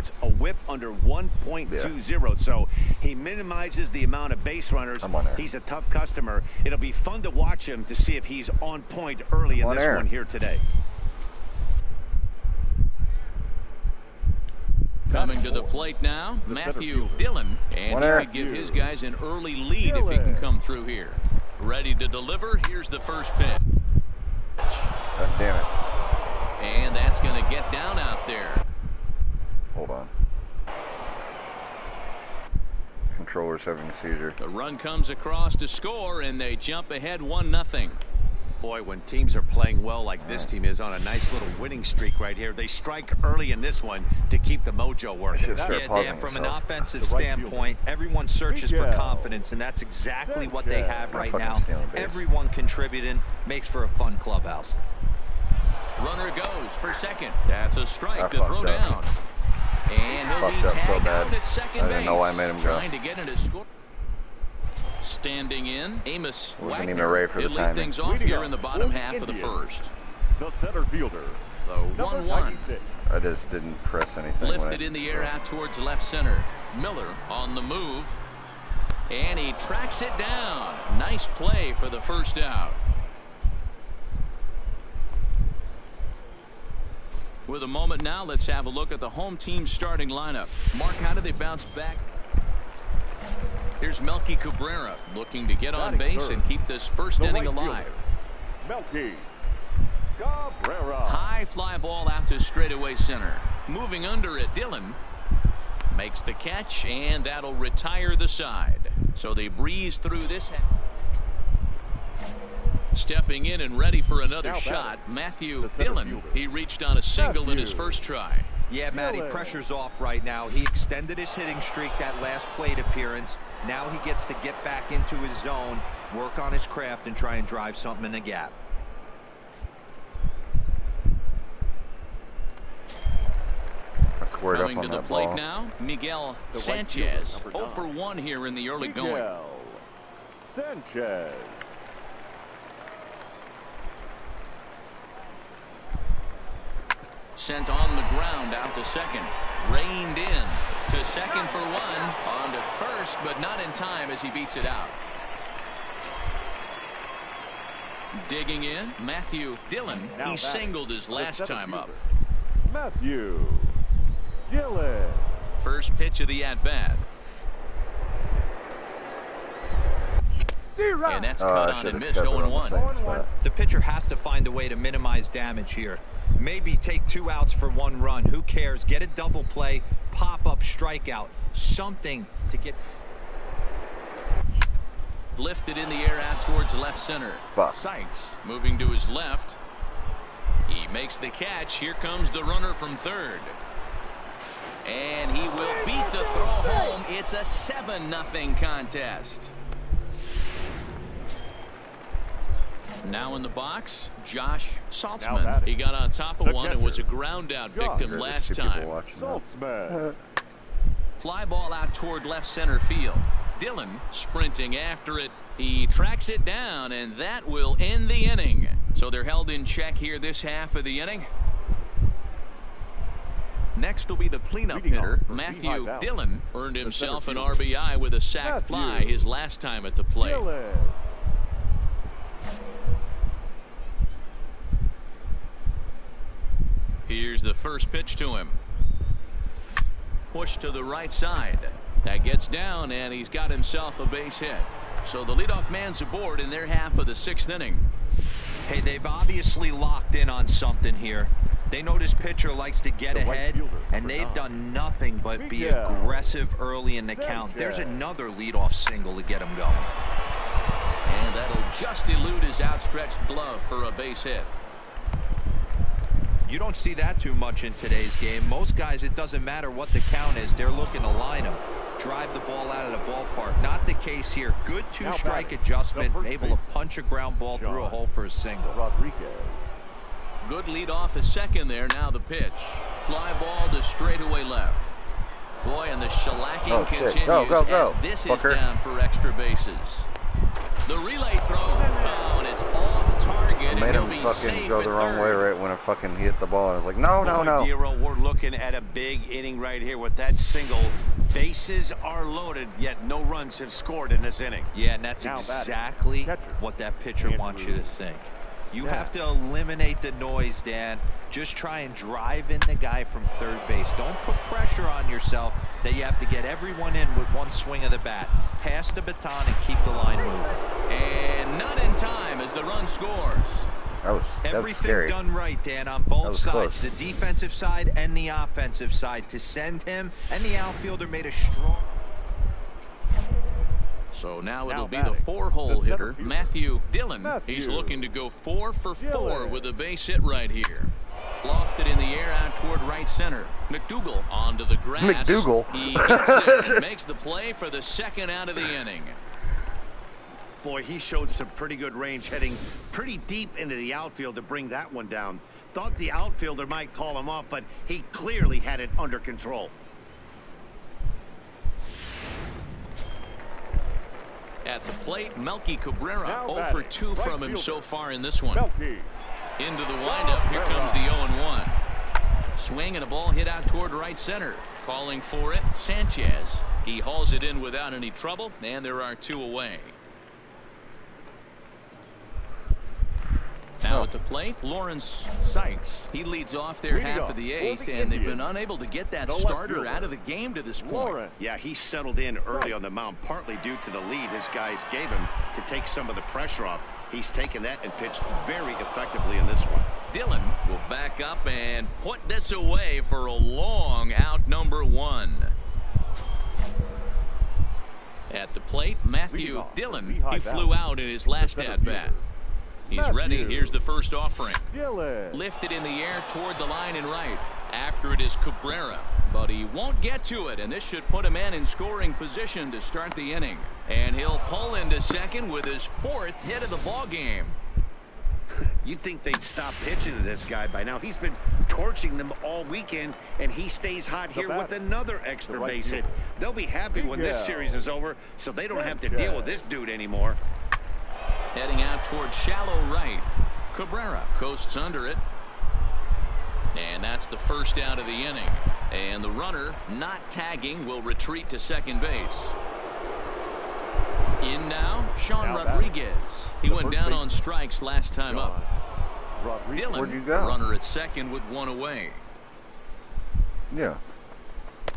yards, a whip under 1.20. So he minimizes the amount of base runners. He's a tough customer. It'll be fun to watch him to see if he's on point early in this one here today. Coming to the plate now, Matthew Dillon, and he could give his guys an early lead if he can come through here. Ready to deliver. Here's the first pitch. God damn it. And that's going to get down out there. Hold on. Controller's having a seizure. The run comes across to score, and they jump ahead 1-0. Boy, when teams are playing well like this team is on a nice little winning streak right here, they strike early in this one to keep the mojo working. Yeah, Dan, from an offensive standpoint, everyone searches for confidence, and that's exactly what they have right now. Everyone contributing makes for a fun clubhouse. Runner goes for second. That's a strike to throw down. And he'll be tagged out at second base. I didn't know why I made him go. Trying to get into score. Standing in, Amos wasn't even ready for the timing. Things off here in the bottom half of the first. The center fielder. The 1-1. I just didn't press anything. Lifted in the air out towards left center. Miller on the move. And he tracks it down. Nice play for the first out. With a moment now, let's have a look at the home team starting lineup. Mark, how did they bounce back? Here's Melky Cabrera looking to get on base and keep this first inning alive. Melky Cabrera. High fly ball out to straightaway center. Moving under it, Dillon makes the catch, and that'll retire the side. So they breeze through this. Stepping in and ready for another shot, Matthew Dillon. He reached on a single in his first try. Yeah, Matty, pressure's off right now. He extended his hitting streak that last plate appearance. Now he gets to get back into his zone, work on his craft, and try and drive something in the gap. Coming to the plate now, Miguel Sanchez. 0 for 1 here in the early going. Sanchez. Sent on the ground out to second. Reined in to second for 1. On to first, but not in time as he beats it out. Digging in, Matthew Dillon. He singled his last time up. Matthew Dillon. First pitch of the at-bat. And that's cut on and missed 0-1. The pitcher has to find a way to minimize damage here. Maybe take 2 outs for 1 run. Who cares? Get a double play, pop-up strikeout, something to get. Lifted in the air out towards left center. Sykes moving to his left. He makes the catch. Here comes the runner from third. And he will beat the throw home. It's a 7-0 contest. Now in the box, Josh Saltzman. He got on top of one and was a ground out victim last time. Fly ball out toward left center field. Dillon sprinting after it. He tracks it down, and that will end the inning. So they're held in check here this half of the inning. Next will be the cleanup hitter, Matthew Dillon. Earned himself an RBI with a sac fly his last time at the plate. Here's the first pitch to him. Push to the right side. That gets down, and he's got himself a base hit. So the leadoff man's aboard in their half of the 6th inning. Hey, they've obviously locked in on something here. They know this pitcher likes to get ahead, and they've done nothing but be aggressive early in the count. There's another leadoff single to get him going. And that'll just elude his outstretched glove for a base hit. You don't see that too much in today's game. Most guys, it doesn't matter what the count is. They're looking to line them, drive the ball out of the ballpark. Not the case here. Good 2-strike adjustment, able to punch a ground ball through a hole for a single. Good lead off his second there. Now the pitch. Fly ball to straightaway left. Boy, and the shellacking continues as this is down for extra bases. The relay throw, and it's off target made him fucking go the wrong way right when it fucking hit the ball. I was like, no, no, no. We're looking at a big inning right here with that single. Bases are loaded, yet no runs have scored in this inning. Yeah, and that's exactly what that pitcher wants you to think. You have to eliminate the noise, Dan. Just try and drive in the guy from third base. Don't put pressure on yourself that you have to get everyone in with one swing of the bat. Pass the baton and keep the line moving. And not in time as the run scores. Everything done right, Dan, on both sides, the defensive side and the offensive side, to send him, and the outfielder made a strong. So now it'll be the 4-hole hitter, Matthew Dillon. He's looking to go 4 for 4 with a base hit right here. Lofted in the air out toward right center. McDougal onto the grass. McDougal. He gets there and makes the play for the second out of the inning. Boy, he showed some pretty good range, heading pretty deep into the outfield to bring that one down. Thought the outfielder might call him off, but he clearly had it under control. At the plate, Melky Cabrera, 0 for 2 from him so far in this one. Into the windup, here comes the 0-1. Swing and a ball hit out toward right center. Calling for it, Sanchez. He hauls it in without any trouble, and there are 2 away. Now at the plate, Lawrence Sykes. He leads off their half of the 8th, and they've been unable to get that starter out of the game to this point. Yeah, he settled in early on the mound, partly due to the lead his guys gave him to take some of the pressure off. He's taken that and pitched very effectively in this one. Dillon will back up and put this away for a long out, number 1. At the plate, Matthew Dillon. He flew out in his last at-bat. He's ready. Here's the first offering. Lifted in the air toward the line and right. After it is Cabrera, but he won't get to it, and this should put a man in scoring position to start the inning. And he'll pull into second with his 4th hit of the ball game. You'd think they'd stop pitching to this guy by now. He's been torching them all weekend, and he stays hot here with another extra base hit. They'll be happy when this series is over, so they don't have to deal with this dude anymore. Heading out towards shallow right. Cabrera coasts under it. And that's the first out of the inning. And the runner, not tagging, will retreat to second base. In now, Sean Rodriguez. He went down on strikes last time up. Dillon, runner at second with 1 away. Yeah.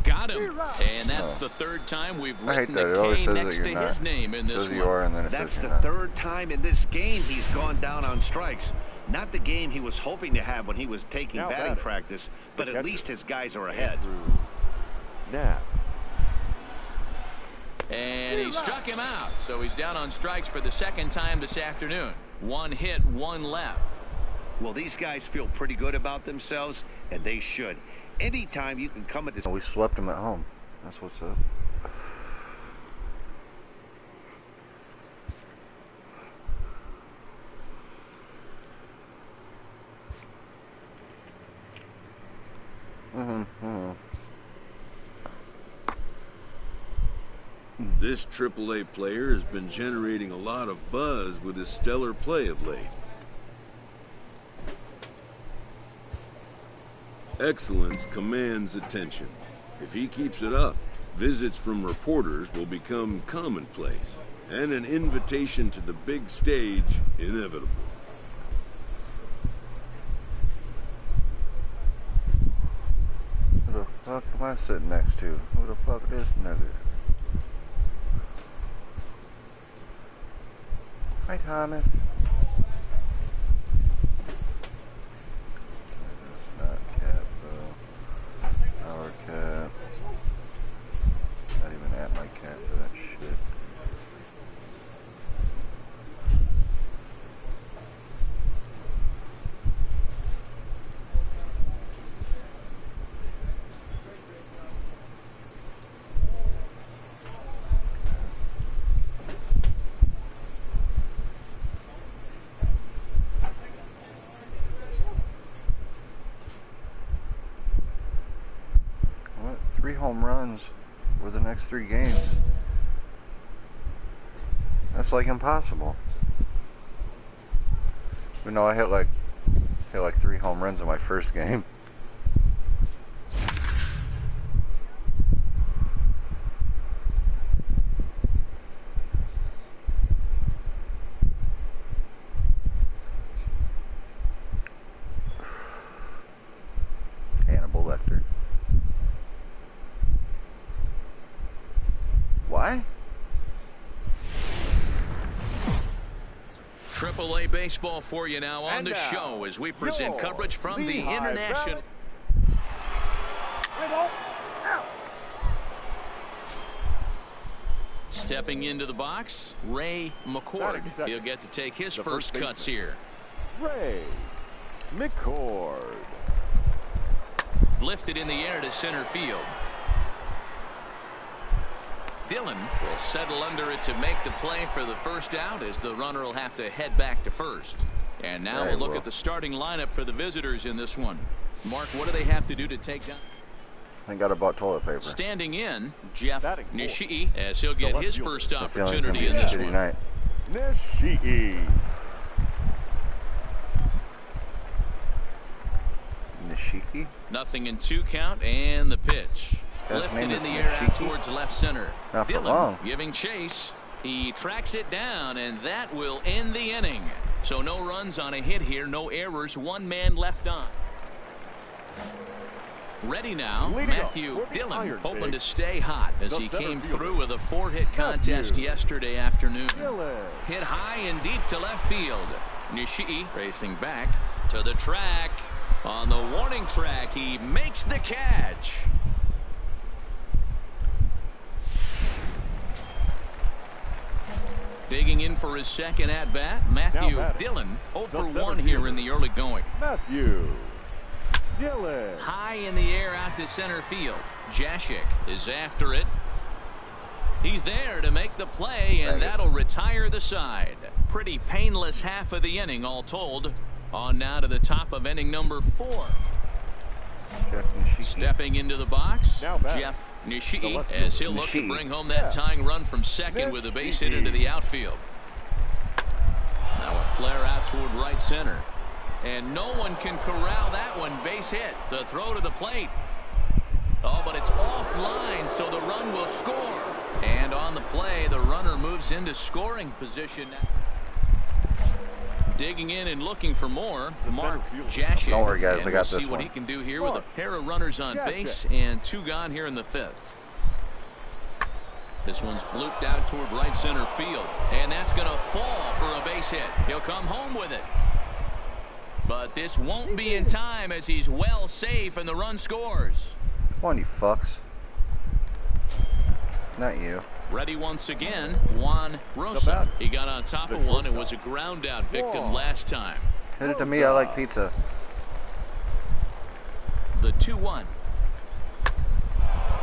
Got him. And that's the 3rd time we've written the K next to his name in this one. That's the 3rd time in this game he's gone down on strikes. Not the game he was hoping to have when he was taking batting practice, but at least his guys are ahead. And he struck him out, so he's down on strikes for the 2nd time this afternoon. 1 hit, 1 left. Well, these guys feel pretty good about themselves, and they should. Anytime you can come at this. We swept them at home. That's what's up. This AAA player has been generating a lot of buzz with his stellar play of late. Excellence commands attention. If he keeps it up, visits from reporters will become commonplace, and an invitation to the big stage inevitable. Who the fuck am I sitting next to? Who the fuck is nigga? Hi, Thomas. Cap. Not even at my cap for that shit. What? 3 home runs for the next 3 games. That's like impossible. But no, I hit like 3 home runs in my first game. Hannibal Lecter. Why? AAA baseball for you now on the show as we present coverage from the international. Stepping into the box, Ray McCord. He'll get to take his first cuts here. Ray McCord. Lifted in the air to center field. Dillon will settle under it to make the play for the first out as the runner will have to head back to first. And now we'll look at the starting lineup for the visitors in this one. Mark, what do they have to do to take down? I got about toilet paper. Standing in, Jeff Nishii, as he'll get his first opportunity in this one. Nishii. Nishiki? Nothing in 2 count, and the pitch. Lifted in the air out towards left center. Dillon giving chase. He tracks it down, and that will end the inning. So no runs on a hit here, no errors, 1 man left on. Ready now, Matthew Dillon, hoping to stay hot as he came through with a 4-hit contest yesterday afternoon. Hit high and deep to left field. Nishii racing back to the track. On the warning track, he makes the catch. Digging in for his second at-bat, Matthew Dillon 0 for 1 here in the early going. Matthew Dillon. High in the air out to center field. Jashik is after it. He's there to make the play, and that'll retire the side. Pretty painless half of the inning all told. On now to the top of inning number 4. Stepping into the box, Jeff Nishii, as he'll look to bring home that tying run from second with a base hit into the outfield. Now a flare out toward right center. And no one can corral that one. Base hit. The throw to the plate. Oh, but it's offline, so the run will score. And on the play, the runner moves into scoring position. Digging in and looking for more, Mark Jashik. Don't worry, guys, I got this one. See what he can do here with a pair of runners on base and 2 gone here in the 5th. This one's blooped out toward right center field, and that's going to fall for a base hit. He'll come home with it. But this won't be in time as he's well safe and the run scores. Come on, you fucks. Not you. Ready once again, Juan Rosa. He got on top of one and was a ground out victim last time. Hit it to me, I like pizza. The 2-1.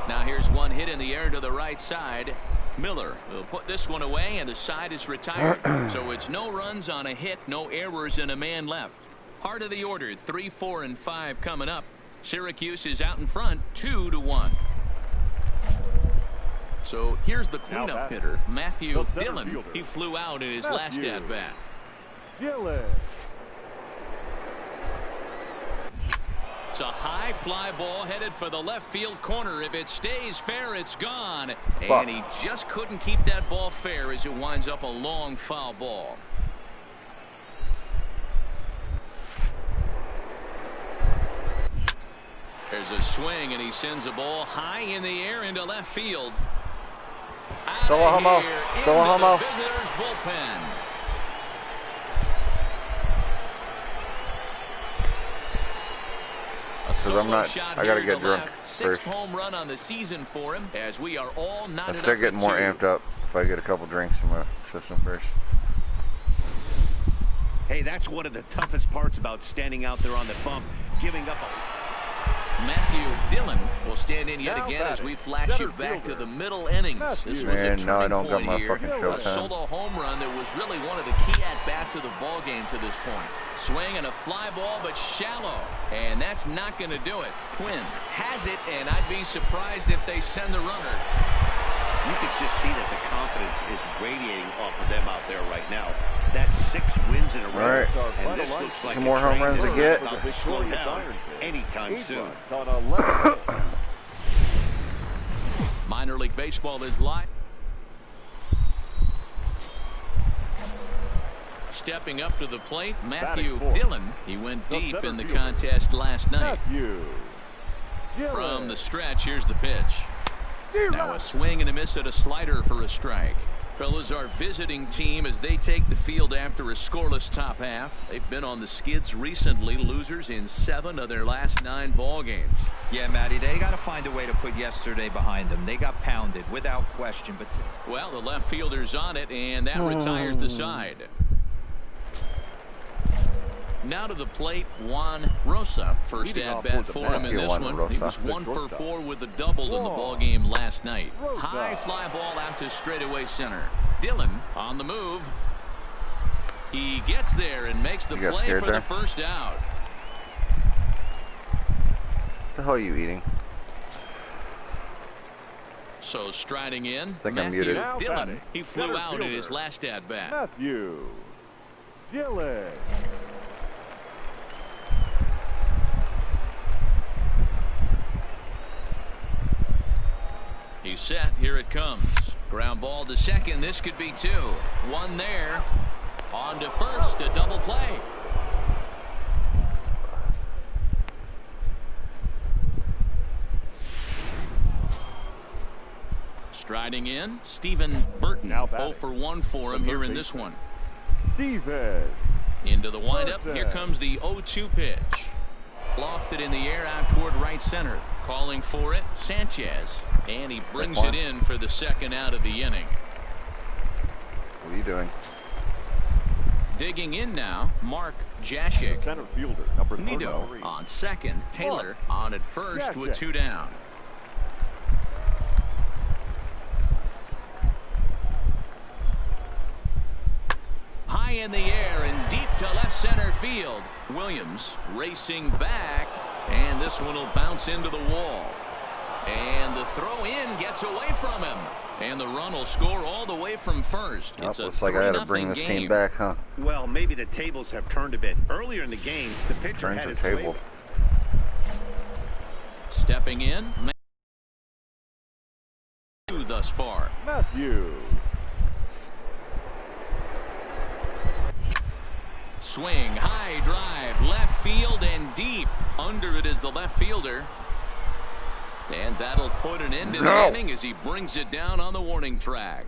Now here's one hit in the air to the right side. Miller will put this one away, and the side is retired. So it's no runs on a hit, no errors, and a man left. Heart of the order, 3, 4, and 5 coming up. Syracuse is out in front, 2-1. So here's the cleanup hitter, Matthew Dillon. He flew out in his last at-bat. Dillon. It's a high fly ball headed for the left field corner. If it stays fair, it's gone. And he just couldn't keep that ball fair as it winds up a long foul ball. There's a swing, and he sends a ball high in the air into left field. Out of here into the visitors' bullpen. I gotta get drunk first. 6th home run on the season for him, as we are all knotted up. I start getting more amped up if I get a couple drinks in my system first. Hey, that's one of the toughest parts about standing out there on the bump, giving up a... Matthew Dillon will stand in yet again as we flash you back to the middle innings. This was a turning point here. A solo home run that was really one of the key at-bats of the ball game to this point. Swing and a fly ball, but shallow. And that's not going to do it. Quinn has it, and I'd be surprised if they send the runner. You can just see that the confidence is radiating off of them out there right now. That's 6 wins in a row, and this looks like 2 more home runs to get. About to slow down anytime soon. Minor League Baseball is live. Stepping up to the plate, Matthew Dillon. He went deep in the contest last night. From the stretch, here's the pitch. Now a swing and a miss at a slider for a strike. Fellas, our visiting team as they take the field after a scoreless top half. They've been on the skids recently, losers in 7 of their last 9 ball games. Yeah, Matty, they got to find a way to put yesterday behind them. They got pounded without question. But well, the left fielder's on it, and that retires the side. Now to the plate, Juan Rosa. First at bat for him in this one. He was 1 for 4 with a double in the ball game last night. High fly ball out to straightaway center. Dillon on the move. He gets there and makes the play for the first out. What the hell are you eating? So striding in, Matthew Dillon. He flew out in his last at bat. Matthew Dillon. He's set. Here it comes. Ground ball to second. This could be 2. 1 there. On to first. A double play. Striding in, Stephen Burton. 0 for 1 for him here in this one. Stephen. Into the windup. Here comes the 0-2 pitch. Lofted in the air out toward right center. Calling for it, Sanchez. And he brings it in for the second out of the inning. What are you doing? Digging in now, Mark Jashik. Center fielder, number Nido on second. Taylor on at first with 2 down. High in the air and deep to left center field. Williams racing back, and this one will bounce into the wall. And the throw in gets away from him. And the run will score all the way from first. It's looks like I had to bring this team back, huh? Well, maybe the tables have turned a bit. Earlier in the game, the pitcher had his table. Stepping in, thus far. Matthew. Swing, high drive, left field and deep. Under it is the left fielder. And that'll put an end to the inning as he brings it down on the warning track.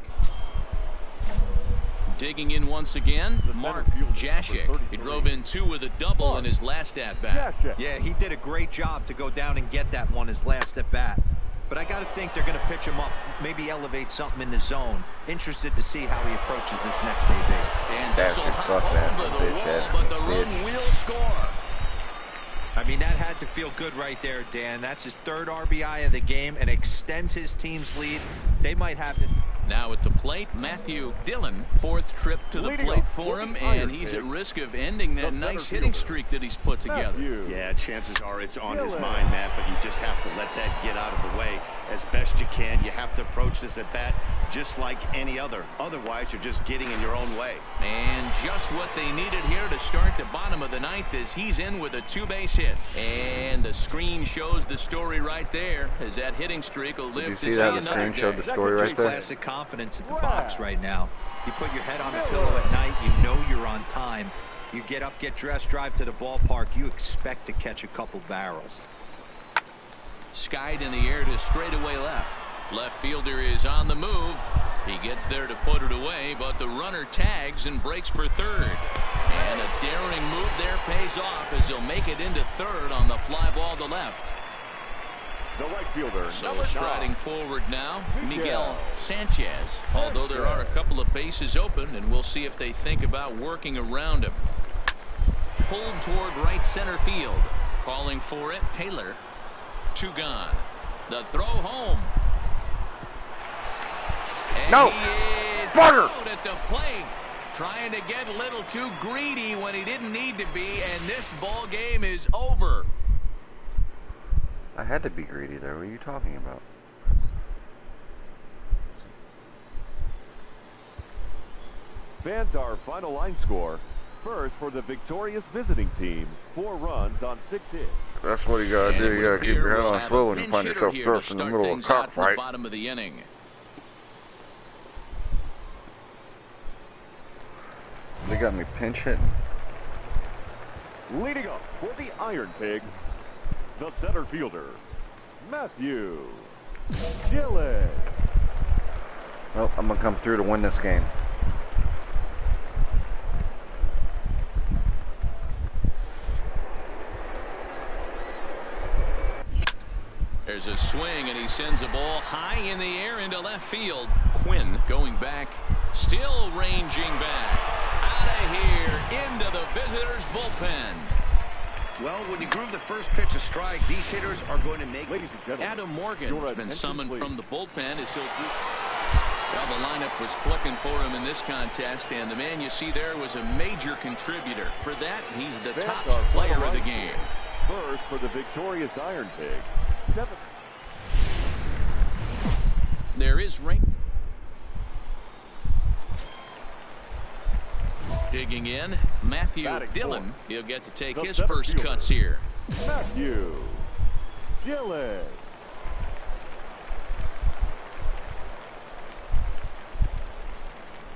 Digging in once again, Mark Jashik. He drove in 2 with a double in his last at-bat. Yeah, he did a great job to go down and get that one his last at-bat. But I got to think they're going to pitch him up, maybe elevate something in the zone. Interested to see how he approaches this next AB. And this will hop over the wall, but the run will score. I mean, that had to feel good right there, Dan. That's his 3rd RBI of the game and extends his team's lead. They might have this. Now at the plate, Matthew Dillon, 4th trip to the plate for him, and he's at risk of ending that nice hitting streak that he's put together. Yeah, chances are it's on his mind, Matt, but you just have to let that get out of the way as best you can. You have to approach this at bat just like any other. Otherwise, you're just getting in your own way. And just what they needed here to start the bottom of the 9th as he's in with a 2-base hit. And the screen shows the story right there as that hitting streak will live to see another day. The screen showed the story right there. Classic confidence in the box right now. You put your head on the pillow at night, you know you're on time. You get up, get dressed, drive to the ballpark, you expect to catch a couple barrels. Skied in the air to straightaway left. Left fielder is on the move. He gets there to put it away, but the runner tags and breaks for 3rd. And a daring move there pays off as he'll make it into 3rd on the fly ball to left. The right fielder. So striding forward now, Miguel Sanchez. Although there are a couple of bases open, and we'll see if they think about working around him. Pulled toward right center field. Calling for it, Taylor. 2 gone. The throw home. And he is out at the plate. Trying to get a little too greedy when he didn't need to be, and this ball game is over. I had to be greedy there. What are you talking about? Fans, our final line score. First for the victorious visiting team. 4 runs on 6 hits. That's what you gotta do. You gotta keep your head on a swivel when you find yourself thrust in the middle of a cockfight. Bottom of the inning. They got me pinch hitting. Leading up for the Iron Pigs, the center fielder, Matthew Gillis. Well, I'm gonna come through to win this game. There's a swing, and he sends a ball high in the air into left field. Quinn going back, still ranging back. Out of here, into the visitors' bullpen. Well, when you groove the first pitch a strike, these hitters are going to make... Ladies and gentlemen, Adam Morgan's been summoned from the bullpen as he'll do... Well, the lineup was clicking for him in this contest, and the man you see there was a major contributor. For that, he's the top player of the game. First for the victorious Iron Pigs. 7. There is rain. Digging in, Matthew Dillon. He'll get to take his first cuts here. Matthew Gillis.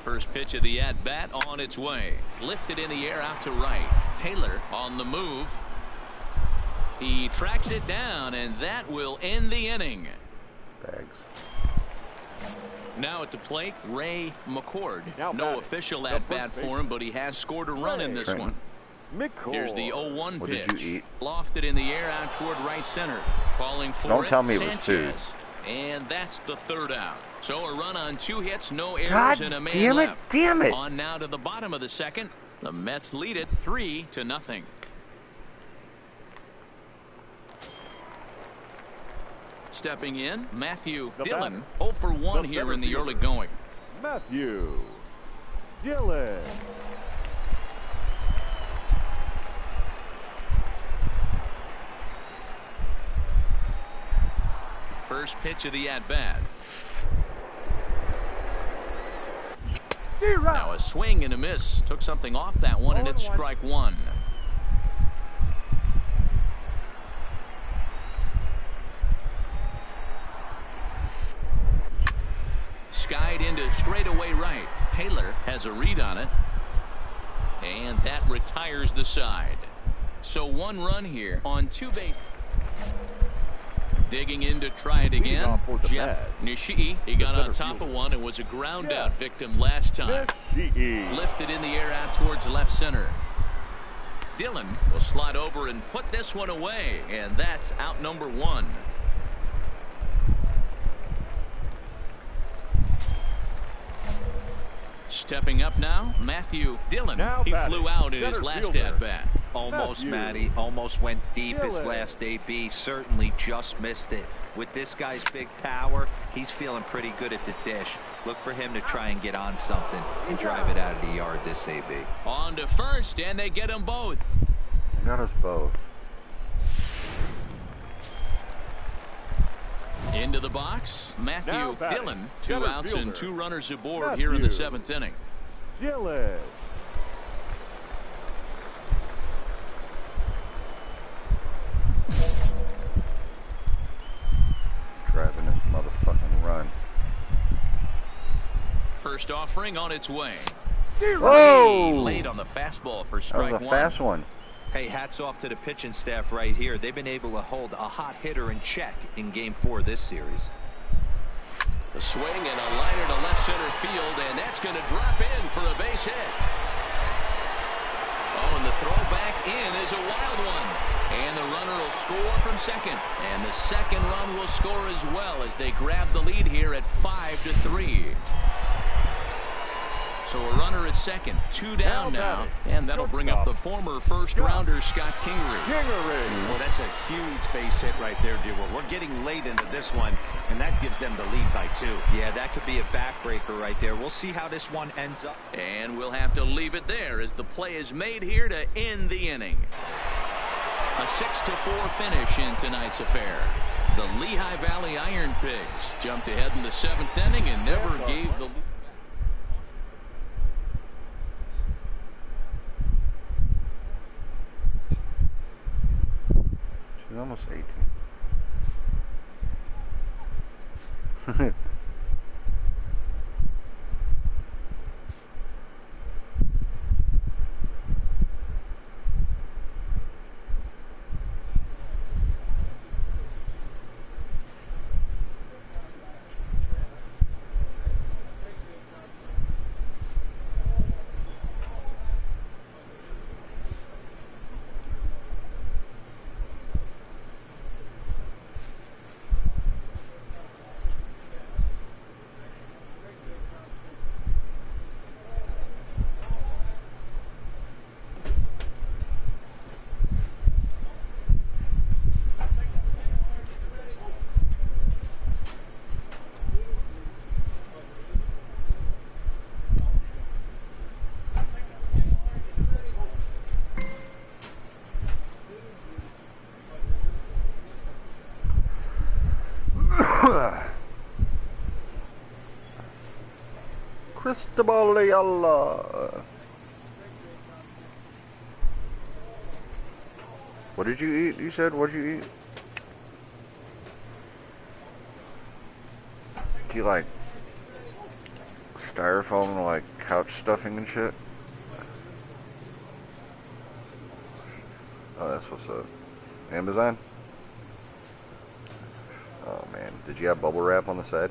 First pitch of the at-bat on its way. Lifted in the air out to right. Taylor on the move. He tracks it down, and that will end the inning. Bags. Now at the plate, Ray McCord. No official at-bat for him, but he has scored a run in this one. Here's the 0-1 pitch. Lofted in the air out toward right center. Calling for it. Don't tell me it was 2. And that's the 3rd out. So a run on 2 hits, no errors, and a man left. Damn it. On now to the bottom of the 2nd. The Mets lead it 3-0. Stepping in, Matthew Dillon, 0 for 1 here in the early going. Matthew Gillis. First pitch of the at-bat. Now a swing and a miss. Took something off that one, and it's strike 1. Skied into straightaway right. Taylor has a read on it, and that retires the side. So 1 run here on 2 bases. Digging in to try it again. Jeff Nishii. He got on top of one and was a ground out victim last time. Lifted in the air out towards left center. Dillon will slide over and put this one away, and that's out number 1. Stepping up now, Matthew Dillon. He flew out in his last at-bat. Almost, Matty. Almost went deep his last AB. Certainly just missed it. With this guy's big power, he's feeling pretty good at the dish. Look for him to try and get on something and drive it out of the yard this AB. On to first, and they get them both. They got us both. Into the box, Matthew Dillon. 2 outs and 2 runners aboard here in the 7th inning. Gillis. Driving this motherfucking run. First offering on its way. Whoa! Late on the fastball for strike 1. That was a fast one. Hey, hats off to the pitching staff right here. They've been able to hold a hot hitter in check in Game 4 of this series. The swing and a liner to left center field, and that's going to drop in for a base hit. Oh, and the throw back in is a wild one. And the runner will score from second. And the second run will score as well as they grab the lead here at 5-3. So a runner at second, 2 down now, and that'll bring up the former first-rounder Scott Kingery. Well, that's a huge base hit right there, Dewar. We're getting late into this one, and that gives them the lead by 2. Yeah, that could be a backbreaker right there. We'll see how this one ends up. And we'll have to leave it there as the play is made here to end the inning. A 6-4 finish in tonight's affair. The Lehigh Valley Iron Pigs jumped ahead in the 7th inning and never gave the lead. almost 18. Cristobal de Allah. What did you eat? You said, what did you eat? Do you like styrofoam, like couch stuffing and shit? Oh, that's what's up. Amazon? Oh man, did you have bubble wrap on the side?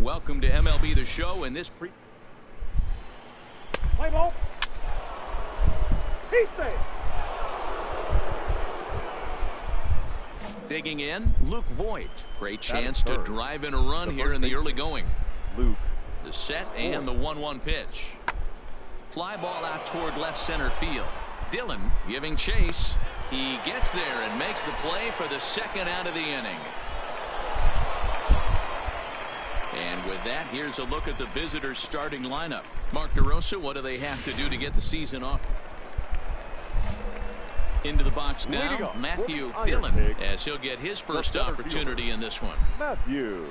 Welcome to MLB The Show in this play ball. He's safe. Digging in, Luke Voigt. Great chance to drive in a run here in the early going. Luke. The set and the 1-1 pitch. Fly ball out toward left center field. Dillon giving chase. He gets there and makes the play for the second out of the inning. And with that, here's a look at the visitors' starting lineup. Mark DeRosa, what do they have to do to get the season off? Into the box now, Matthew Dillon, as he'll get his first opportunity in this one. Matthew.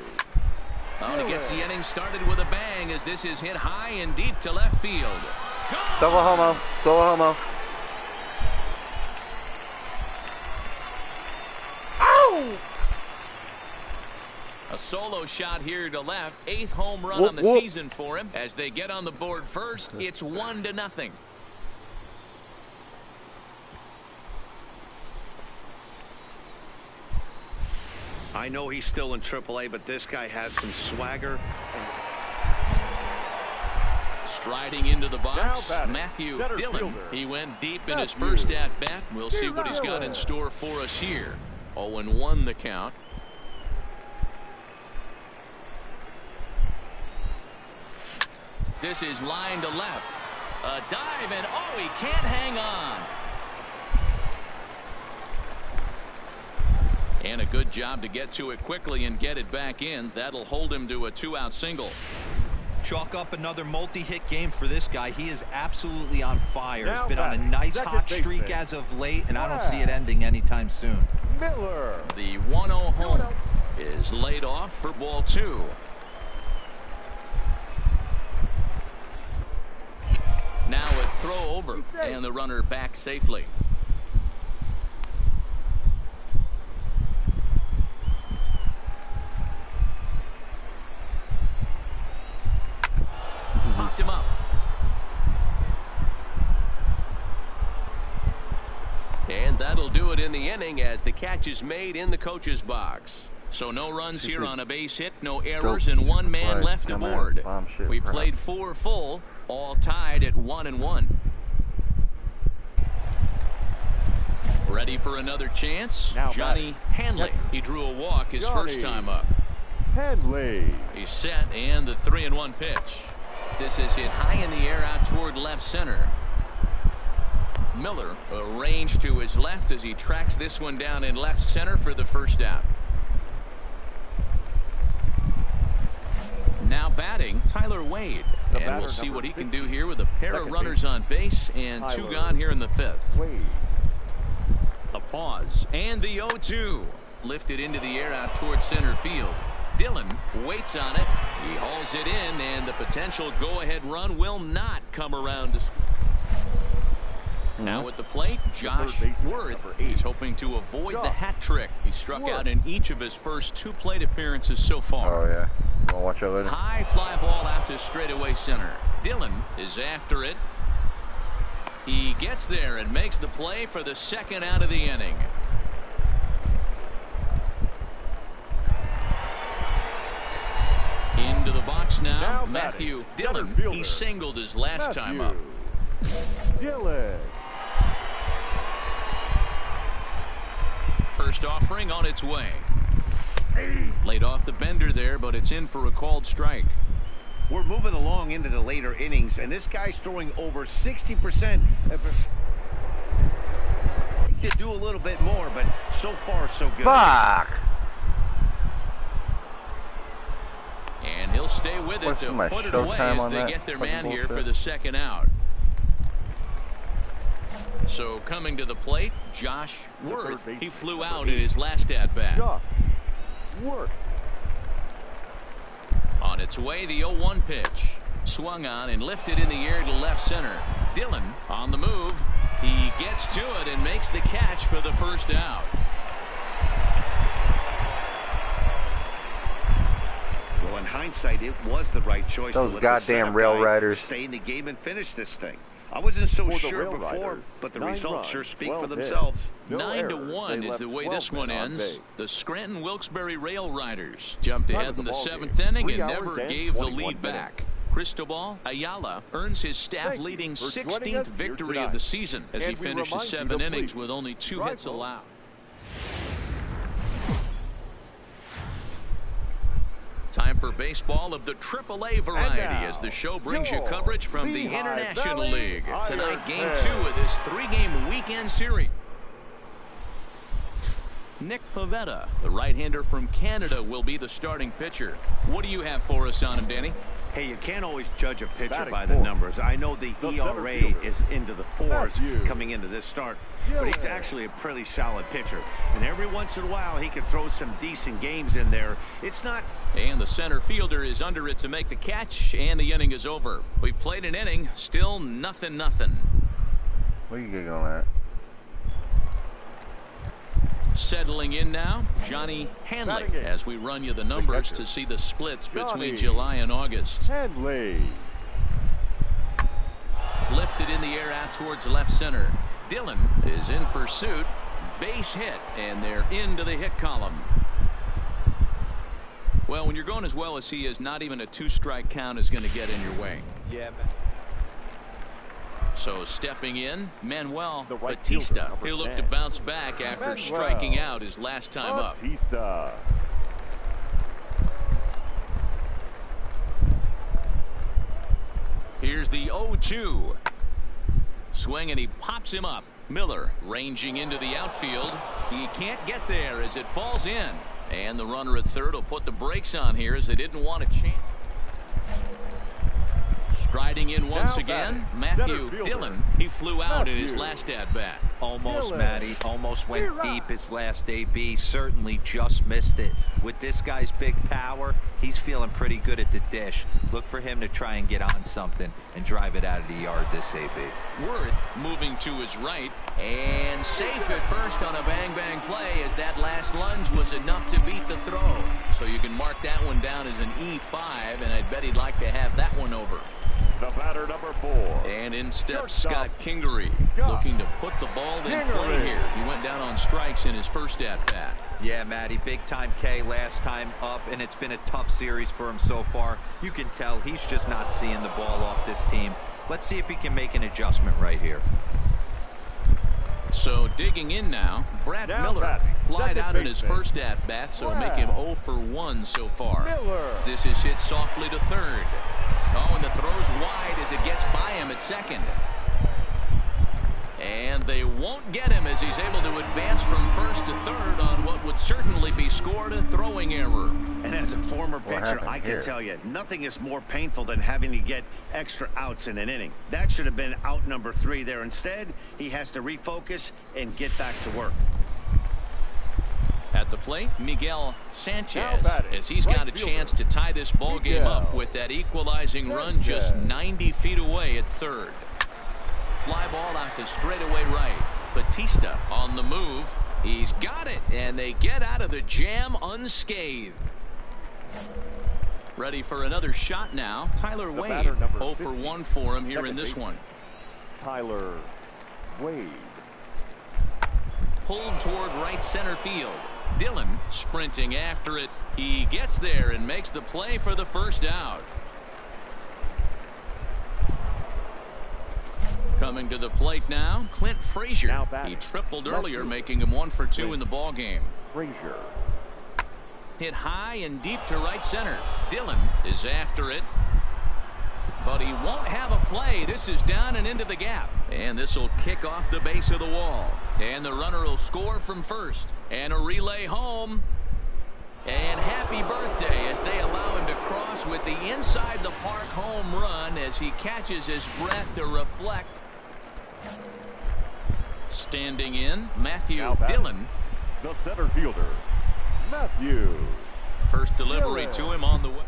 Oh, and he gets the inning started with a bang as this is hit high and deep to left field. Solo homo. Solo homo. Ow! A solo shot here to left. 8th home run on the season for him. As they get on the board first, it's 1-0. I know he's still in AAA, but this guy has some swagger. Striding into the box, Matthew Dillon. He went deep in his first at-bat. We'll see what he's got in store for us here. 0-1 the count. This is line to left. A dive, and oh, he can't hang on. And a good job to get to it quickly and get it back in. That'll hold him to a 2-out single. Chalk up another multi-hit game for this guy. He is absolutely on fire. He's been on a nice hot streak as of late, and I don't see it ending anytime soon. Miller. The 1-0 home is laid off for ball 2. Now a throw over, and the runner back safely. Popped him up. And that'll do it in the inning as the catch is made in the coach's box. So no runs here on a base hit, no errors, and one man left aboard. We played 4 full, all tied at 1-1. Ready for another chance? Johnny Hanley. He drew a walk his first time up. Hanley. He's set, and the 3-1 pitch. This is hit high in the air out toward left center. Miller arranged to his left as he tracks this one down in left center for the first out. Now batting, Tyler Wade. And we'll see what he can do here with a pair of runners on base and 2 gone here in the 5th. A pause. And the 0-2. Lifted into the air out towards center field. Dillon waits on it. He hauls it in, and the potential go-ahead run will not come around to score. Now at the plate, Josh Worth. He's hoping to avoid the hat trick. He struck out in each of his first 2 plate appearances so far. Oh, yeah. You want to watch out later? High fly ball out to straightaway center. Dillon is after it. He gets there and makes the play for the 2nd out of the inning. Into the box now Matthew Dillon. He singled his last time up. Dillon. First offering on its way. Laid off the bender there, but it's in for a called strike. We're moving along into the later innings, and this guy's throwing over 60%. To do a little bit more, but so far so good. Fuck! And he'll stay with it to put it away as they get their man here for the 2nd out. So coming to the plate, Josh Worth. He flew out in his last at-bat. Worth. On its way, the 0-1 pitch. Swung on and lifted in the air to left center. Dillon on the move. He gets to it and makes the catch for the first out. Well, in hindsight, it was the right choice. Those to goddamn rail riders stay in the game and finish this thing. I wasn't so sure before, but the results sure speak for themselves. 9-1 is the way this one ends. The Scranton Wilkes-Barre Rail Riders jumped ahead in the 7th inning and never gave the lead back. Cristobal Ayala earns his staff-leading 16th victory of the season as he finishes 7 innings with only 2 hits allowed. Time for baseball of the AAA variety as the show brings you coverage from the International League. Tonight, Game 2 of this 3-game weekend series. Nick Pivetta, the right-hander from Canada, will be the starting pitcher. What do you have for us on him, Danny? Hey, you can't always judge a pitcher by the numbers. I know the ERA is into the 4s coming into this start, but he's actually a pretty solid pitcher. And every once in a while, he can throw some decent games in there. It's not... And the center fielder is under it to make the catch, and the inning is over. We've played an inning, still nothing. What are you giggling at? Settling in now, Johnny Hanley, as we run you the numbers to see the splits between July and August. Hanley. Lifted in the air out towards left center. Dillon is in pursuit. Base hit, and they're into the hit column. Well, when you're going as well as he is, not even a 2-strike count is going to get in your way. Yeah, man. So stepping in, Manuel Batista. He'll look to bounce back after striking out his last time up. Batista. Here's the 0-2. Swing, and he pops him up. Miller ranging into the outfield. He can't get there as it falls in. And the runner at third will put the brakes on here as they didn't want a chance. Striding in once again, Matthew Dillon. He flew out in his last at-bat. Almost, Matty. Almost went deep his last AB. Certainly just missed it. With this guy's big power, he's feeling pretty good at the dish. Look for him to try and get on something and drive it out of the yard this AB. Worth moving to his right and safe at first on a bang-bang play as that last lunge was enough to beat the throw. So you can mark that one down as an E5, and I'd bet he'd like to have that one over. The batter, number 4. And in steps Scott Kingery, looking to put the ball in play here. He went down on strikes in his first at-bat. Yeah, Matty, big-time K last time up, and it's been a tough series for him so far. You can tell he's just not seeing the ball off this team. Let's see if he can make an adjustment right here. So digging in now, Brad Miller flied out in his first at-bat, so make him 0 for 1 so far. This is hit softly to third. Oh, and the throw's wide as it gets by him at second. And they won't get him as he's able to advance from first to third on what would certainly be scored a throwing error. And as a former pitcher, I can tell you, nothing is more painful than having to get extra outs in an inning. That should have been out number 3 there. Instead, he has to refocus and get back to work. At the plate, Miguel Sanchez, as he's got a chance to tie this ball game up with that equalizing run just 90 feet away at third. Fly ball out to straightaway right. Batista on the move. He's got it, and they get out of the jam unscathed. Ready for another shot now. Tyler Wade, 0 for 1 for him here in this one. Tyler Wade. Pulled toward right center field. Dillon sprinting after it. He gets there and makes the play for the first out. Coming to the plate now, Clint Frazier. He tripled earlier, making him 1 for 2 in the ball game. Frazier. Hit high and deep to right center. Dillon is after it, but he won't have a play. This is down and into the gap, and this will kick off the base of the wall. And the runner will score from first, and a relay home. And happy birthday as they allow him to cross with the inside the park home run as he catches his breath to reflect. Standing in, Matthew Dillon. The center fielder, Matthew. First delivery to him on the way.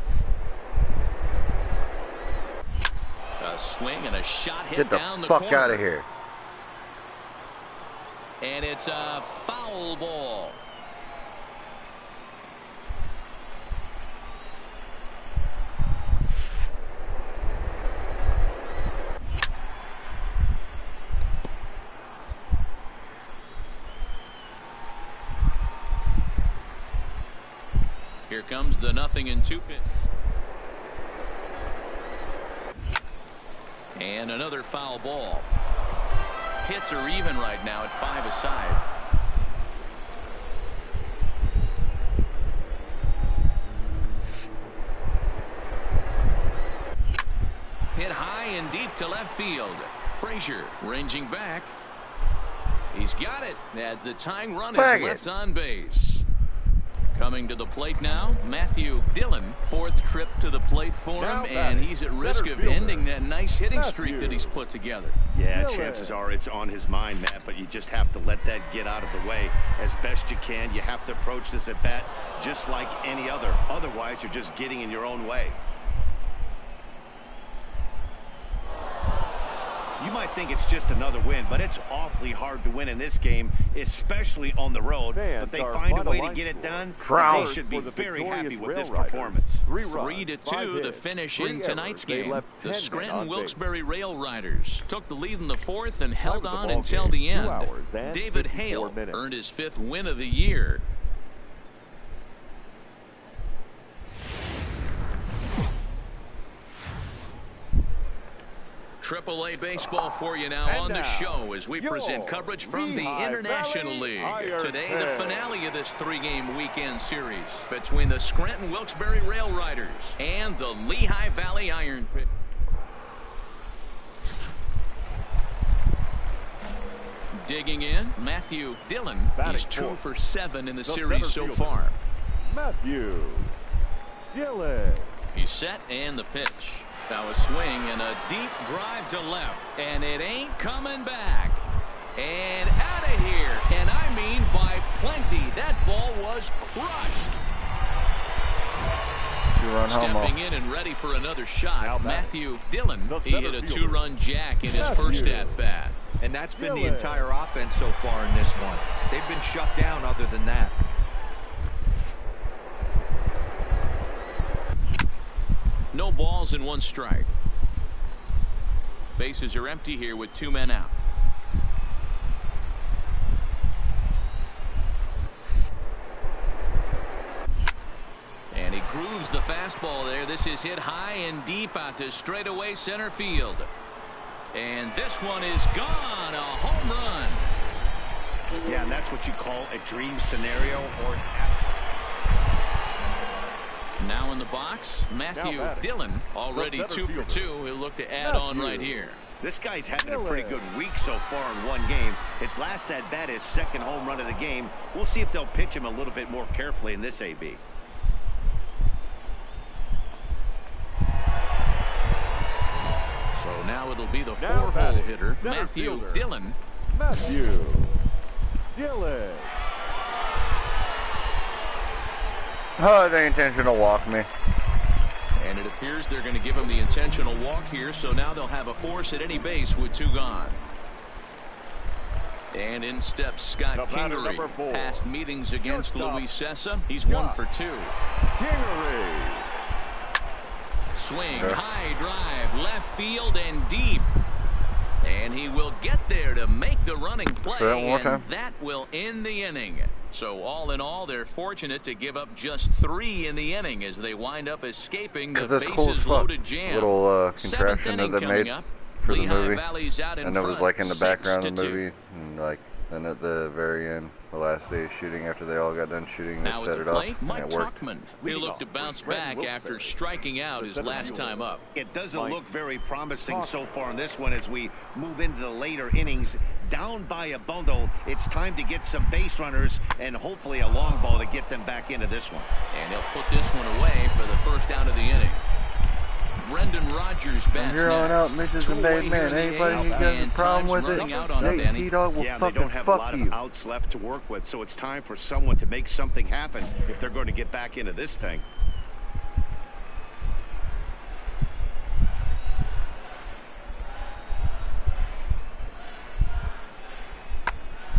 A swing and a shot hit down the corner. Get the fuck out of here. And it's a foul ball. Here comes the 0-2 pitch. And another foul ball. Hits are even right now at 5 aside. Hit high and deep to left field. Frazier ranging back. He's got it as the tying run is left on base. Coming to the plate now, Matthew Dillon. 4th trip to the plate for him, and he's at risk of ending that nice hitting streak that he's put together. Yeah, chances are it's on his mind, Matt, but you just have to let that get out of the way as best you can. You have to approach this at bat just like any other. Otherwise, you're just getting in your own way. You might think it's just another win, but it's awfully hard to win in this game, especially on the road. But they find a way to get it done. They should be very happy with this performance. 3-2 the finish in tonight's game. The Scranton Wilkes-Barre Rail Riders took the lead in the 4th and held on until the end. David Hale earned his 5th win of the year. AAA baseball for you now on the show as we present coverage from the International League. Today, the finale of this 3-game weekend series between the Scranton Wilkes-Barre Rail Riders and the Lehigh Valley Iron Pit. Digging in, Matthew Dillon. He's 2 for 7 in the series so far. Matthew Dillon. He's set and the pitch. Now a swing and a deep drive to left, and it ain't coming back. And out of here, and I mean by plenty. That ball was crushed. Stepping in and ready for another shot, Matthew Dillon. He hit a 2-run jack in his first at-bat. And that's been the entire offense so far in this one. They've been shut down other than that. No balls and 1 strike. Bases are empty here with 2 men out. And he grooves the fastball there. This is hit high and deep out to straightaway center field. And this one is gone. A home run. Yeah, and that's what you call a dream scenario or now in the box, Matthew Dillon, already 2 for 2. He'll look to add on right here. This guy's having a pretty good week so far in one game. His last at bat, his second home run of the game. We'll see if they'll pitch him a little bit more carefully in this AB. So now it'll be the four-hole hitter, Matthew Dillon. Matthew Dillon. Oh, they intentional walk me. And it appears they're going to give him the intentional walk here, so now they'll have a force at any base with 2 gone. And in steps Scott Kingery. Past meetings against Luis Sessa, he's 1 for 2. Kingery. Swing, high drive, left field and deep. And he will get there to make the running play, and that will end the inning. So all in all, they're fortunate to give up just 3 in the inning as they wind up escaping the bases-loaded jam. Little contraption that they made for the movie, and it was like in the background of the movie, and like then at the very end, the last day of shooting, after they all got done shooting, they set it off, and it worked. He looked to bounce back after striking out his last time up. It doesn't look very promising so far in this one as we move into the later innings. Down by a bundle, it's time to get some base runners and hopefully a long ball to get them back into this one. And he'll put this one away for the first out of the inning. Brendan Rodgers bats next. Out Mitch's a bad man. Anybody who got a problem with it, T-Dog will they don't have a lot of outs left to work with, so it's time for someone to make something happen if they're going to get back into this thing.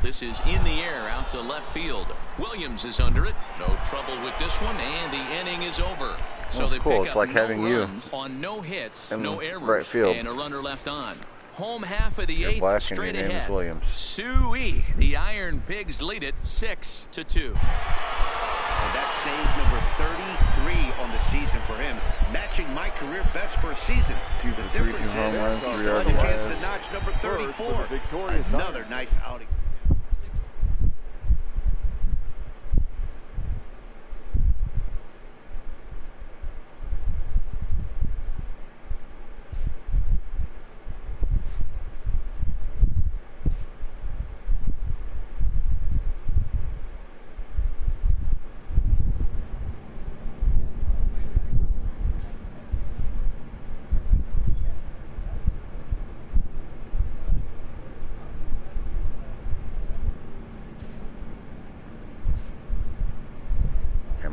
This is in the air out to left field. Williams is under it. No trouble with this one, and the inning is over. So they pick up no runs on no hits, no errors, and a runner left on. Home half of the 8th, straight ahead. Suey, the Iron Pigs lead it 6-2. And that's save number 33 on the season for him, matching my career best for a season. The difference is he still has a chance to notch number 34. Another nice outing.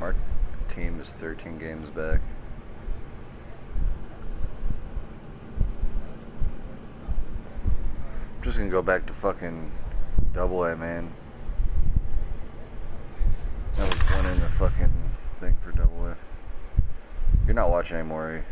Our team is 13 games back. I'm just gonna go back to fucking AA, man. I was winning the fucking thing for AA. You're not watching anymore, are you?